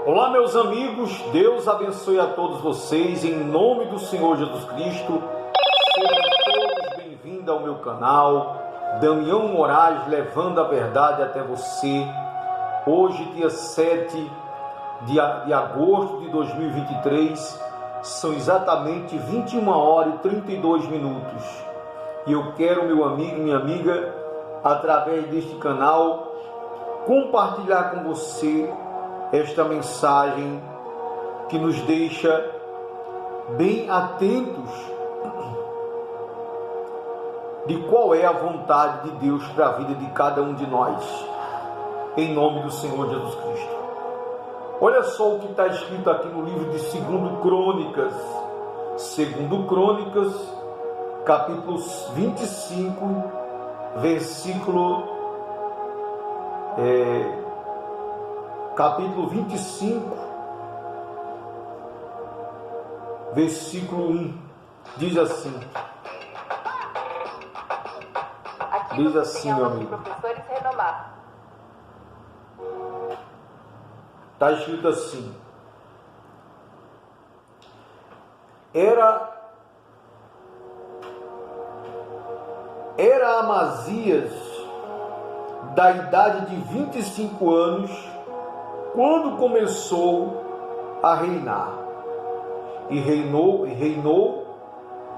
Olá, meus amigos, Deus abençoe a todos vocês, em nome do Senhor Jesus Cristo. Sejam todos bem-vindos ao meu canal, Damião Moraes, levando a verdade até você. Hoje, dia 7 de agosto de 2023, são exatamente 21 horas e 32 minutos. E eu quero, meu amigo e minha amiga, através deste canal, compartilhar com você esta mensagem que nos deixa bem atentos de qual é a vontade de Deus para a vida de cada um de nós, em nome do Senhor Jesus Cristo. Olha só o que está escrito aqui no livro de 2 Crônicas, capítulo 25, capítulo 25, versículo 1, diz assim, meu amigo. Professores renomados. Está escrito assim: Era Amazias da idade de 25 anos quando começou a reinar, e reinou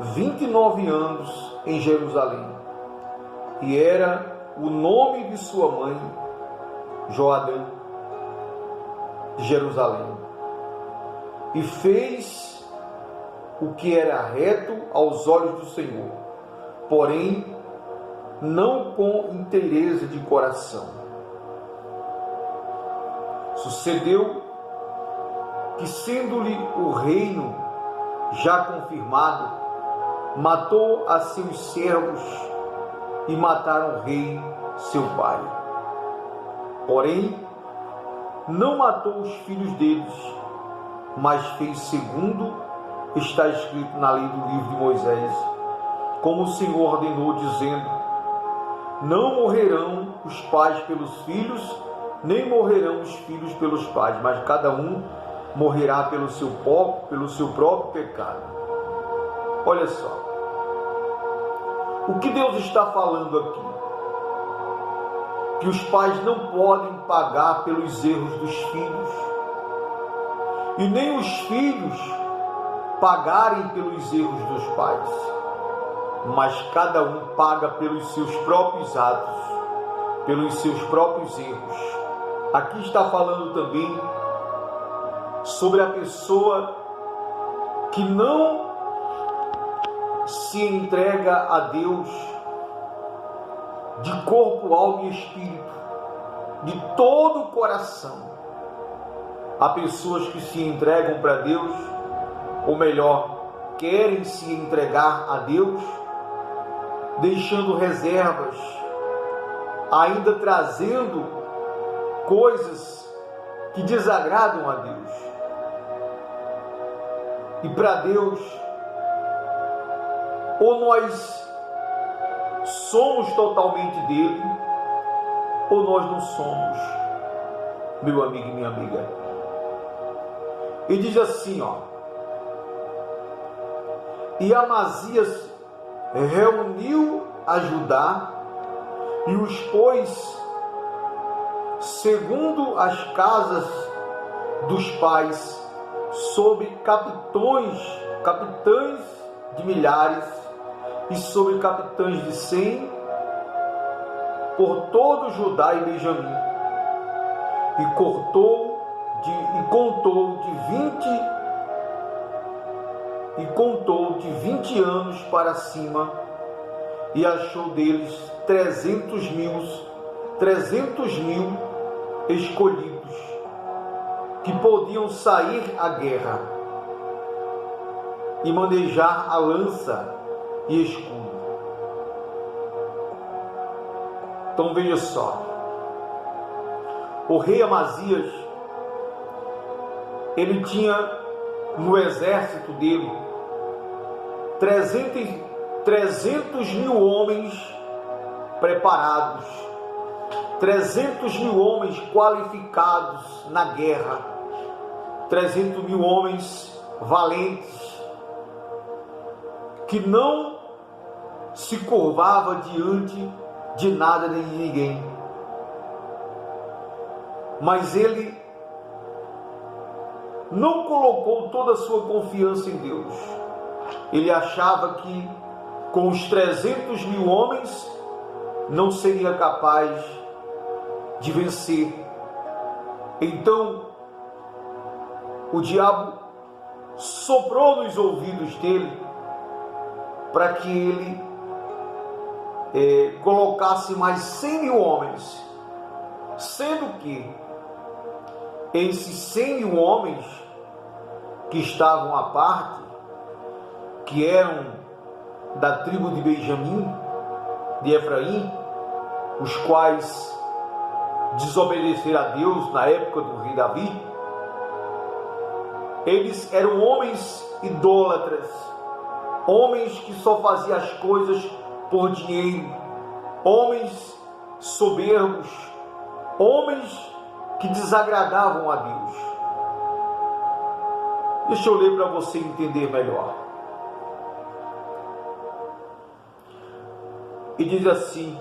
29 anos em Jerusalém, e era o nome de sua mãe Joadã de Jerusalém, e fez o que era reto aos olhos do Senhor, porém não com inteireza de coração. Sucedeu que, sendo-lhe o reino já confirmado, matou a seus servos e mataram o rei, seu pai. Porém, não matou os filhos deles, mas fez segundo está escrito na lei do livro de Moisés, como o Senhor ordenou, dizendo: não morrerão os pais pelos filhos, nem morrerão os filhos pelos pais, mas cada um morrerá pelo seu próprio pecado. Olha só, o que Deus está falando aqui? Que os pais não podem pagar pelos erros dos filhos, e nem os filhos pagarem pelos erros dos pais, mas cada um paga pelos seus próprios atos, pelos seus próprios erros. Aqui está falando também sobre a pessoa que não se entrega a Deus de corpo, alma e espírito, de todo o coração. Há pessoas que se entregam para Deus, ou melhor, querem se entregar a Deus, deixando reservas, ainda trazendo coisas que desagradam a Deus. E para Deus, ou nós somos totalmente dele, ou nós não somos, meu amigo e minha amiga. E diz assim, e Amazias reuniu a Judá e os pôs segundo as casas dos pais, sobre capitães de milhares e sobre capitães de 100, por todo Judá e Benjamim, e contou de 20 anos para cima, e achou deles 300 mil escolhidos, que podiam sair à guerra e manejar a lança e escudo. Então veja só, o rei Amazias, ele tinha no exército dele 300 mil homens preparados, 300 mil homens qualificados na guerra, 300.000 homens valentes, que não se curvava diante de nada nem de ninguém. Mas ele não colocou toda a sua confiança em Deus. Ele achava que com os 300.000 homens não seria capaz de vencer. Então o diabo soprou nos ouvidos dele para que ele colocasse mais 100.000 homens, sendo que esses 100.000 homens que estavam à parte, que eram da tribo de Benjamim, de Efraim, os quais desobedeceram a Deus na época do rei Davi, eles eram homens idólatras, homens que só faziam as coisas por dinheiro, homens soberbos, homens que desagradavam a Deus. Deixa eu ler para você entender melhor. E diz assim: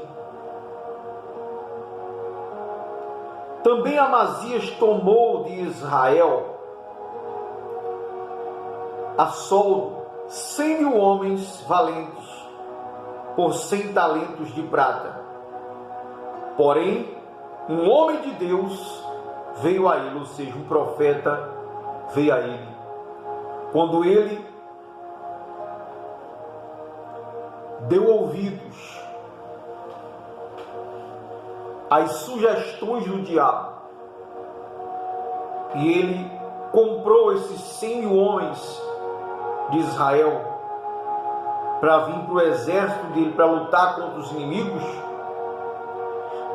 também Amazias tomou de Israel a soldo 100.000 homens valentes por 100 talentos de prata. Porém, um homem de Deus veio a ele, ou seja, um profeta veio a ele. Quando ele deu ouvidos às sugestões do diabo, e ele comprou esses 100.000 homens de Israel para vir para o exército dele, para lutar contra os inimigos,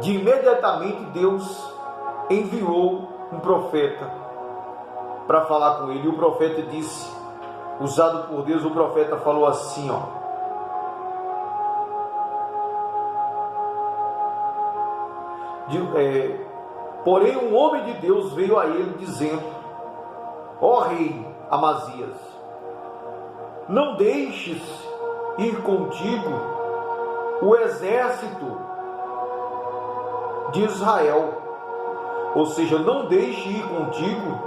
de imediatamente Deus enviou um profeta para falar com ele. E o profeta disse, usado por Deus, o profeta falou assim, porém um homem de Deus veio a ele dizendo: ó rei Amazias, não deixes ir contigo o exército de Israel, ou seja, não deixe ir contigo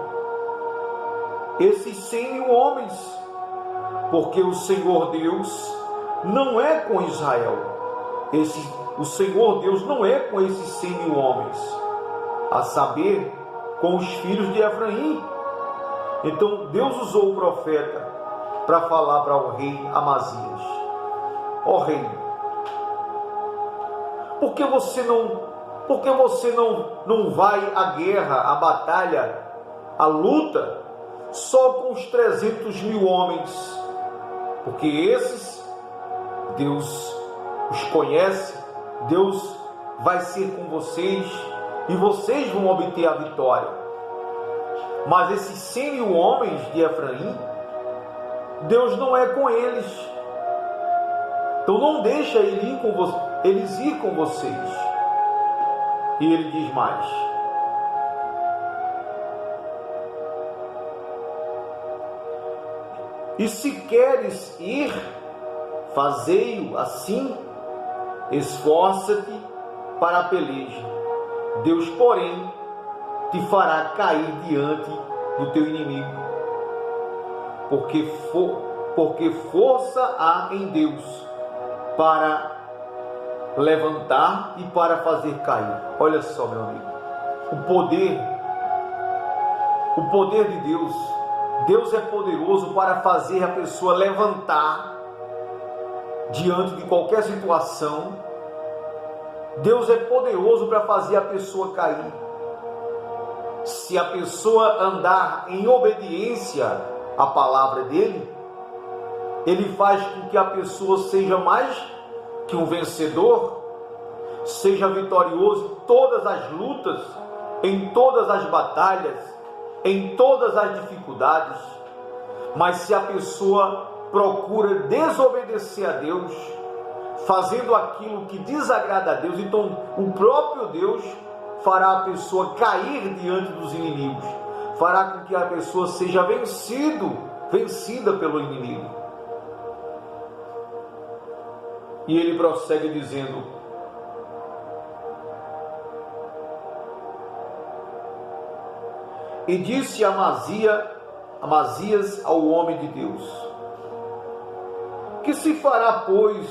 esses 100.000 homens, porque o Senhor Deus não é com Israel. O Senhor Deus não é com esses 100.000 homens, a saber, com os filhos de Efraim. Então Deus usou o profeta para falar para o rei Amazias: ó rei, por que você não vai à guerra, à batalha, à luta, só com os 300.000 homens? Porque esses, Deus os conhece, Deus vai ser com vocês e vocês vão obter a vitória. Mas esses 100.000 homens de Efraim, Deus não é com eles. Então não deixa eles ir com vocês. E ele diz mais: e se queres ir, fazei-o assim, esforça-te para a peleja. Deus, porém, te fará cair diante do teu inimigo, porque força há em Deus para levantar e para fazer cair. Olha só, meu amigo, o poder de Deus. Deus é poderoso para fazer a pessoa levantar diante de qualquer situação. Deus é poderoso para fazer a pessoa cair. Se a pessoa andar em obediência à palavra dele, ele faz com que a pessoa seja mais que um vencedor, seja vitorioso em todas as lutas, em todas as batalhas, em todas as dificuldades. Mas se a pessoa procura desobedecer a Deus, fazendo aquilo que desagrada a Deus, então o próprio Deus fará a pessoa cair diante dos inimigos. fará com que a pessoa seja vencida pelo inimigo. E ele prossegue dizendo: e disse Amazias ao homem de Deus: que se fará, pois,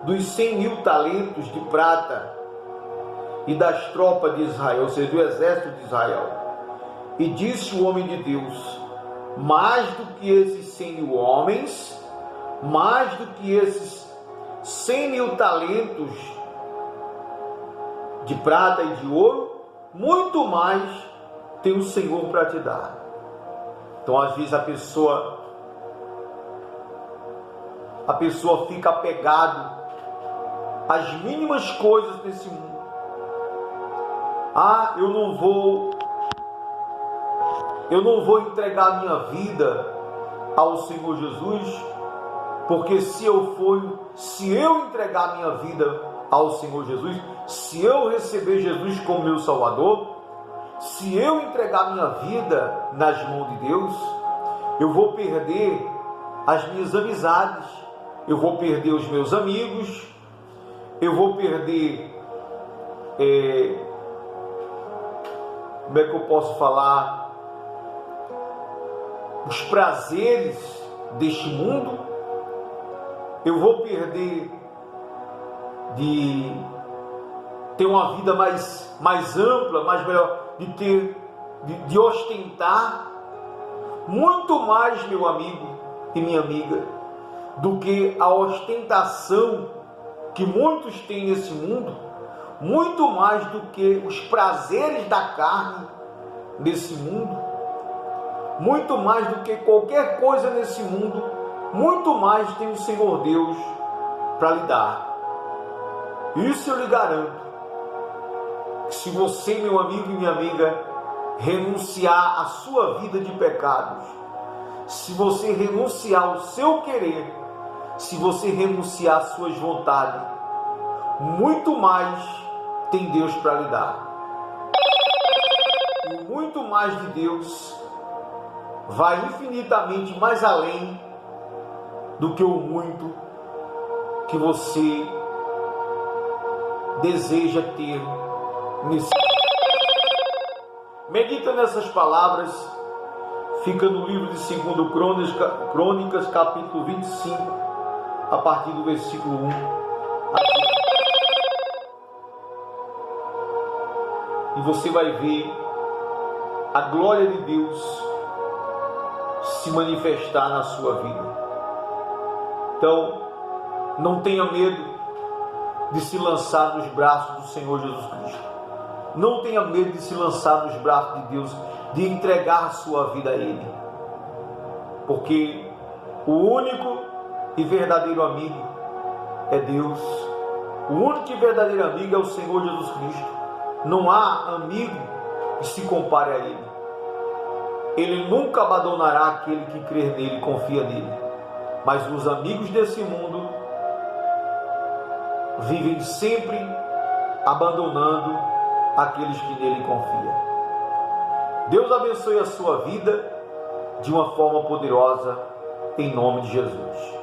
dos 100.000 talentos de prata e das tropas de Israel, ou seja, do exército de Israel? E disse o homem de Deus: mais do que esses 100.000 homens, mais do que esses 100.000 talentos de prata e de ouro, muito mais tem o Senhor para te dar. Então, às vezes, a pessoa fica apegado às mínimas coisas desse mundo. Eu não vou entregar minha vida ao Senhor Jesus, porque se eu entregar minha vida ao Senhor Jesus, se eu receber Jesus como meu Salvador, se eu entregar minha vida nas mãos de Deus, eu vou perder as minhas amizades, eu vou perder os meus amigos, eu vou perder, como é que eu posso falar, os prazeres deste mundo, eu vou perder de ter uma vida mais ampla, mais melhor, de ostentar muito mais, meu amigo e minha amiga, do que a ostentação que muitos têm nesse mundo, muito mais do que os prazeres da carne nesse mundo, muito mais do que qualquer coisa nesse mundo, muito mais tem o Senhor Deus para lhe dar. Isso eu lhe garanto. Se você, meu amigo e minha amiga, renunciar à sua vida de pecados, se você renunciar ao seu querer, se você renunciar às suas vontades, muito mais tem Deus para lhe dar. E muito mais de Deus vai infinitamente mais além do que o muito que você deseja ter nesse. Medita nessas palavras, fica no livro de 2 Crônicas, capítulo 25, a partir do versículo 1. E você vai ver a glória de Deus se manifestar na sua vida. Então, não tenha medo de se lançar nos braços do Senhor Jesus Cristo. Não tenha medo de se lançar nos braços de Deus, de entregar a sua vida a Ele. Porque o único e verdadeiro amigo é Deus. O único e verdadeiro amigo é o Senhor Jesus Cristo. Não há amigo que se compare a Ele. Ele nunca abandonará aquele que crê nele e confia nele. Mas os amigos desse mundo vivem sempre abandonando aqueles que nele confiam. Deus abençoe a sua vida de uma forma poderosa, em nome de Jesus.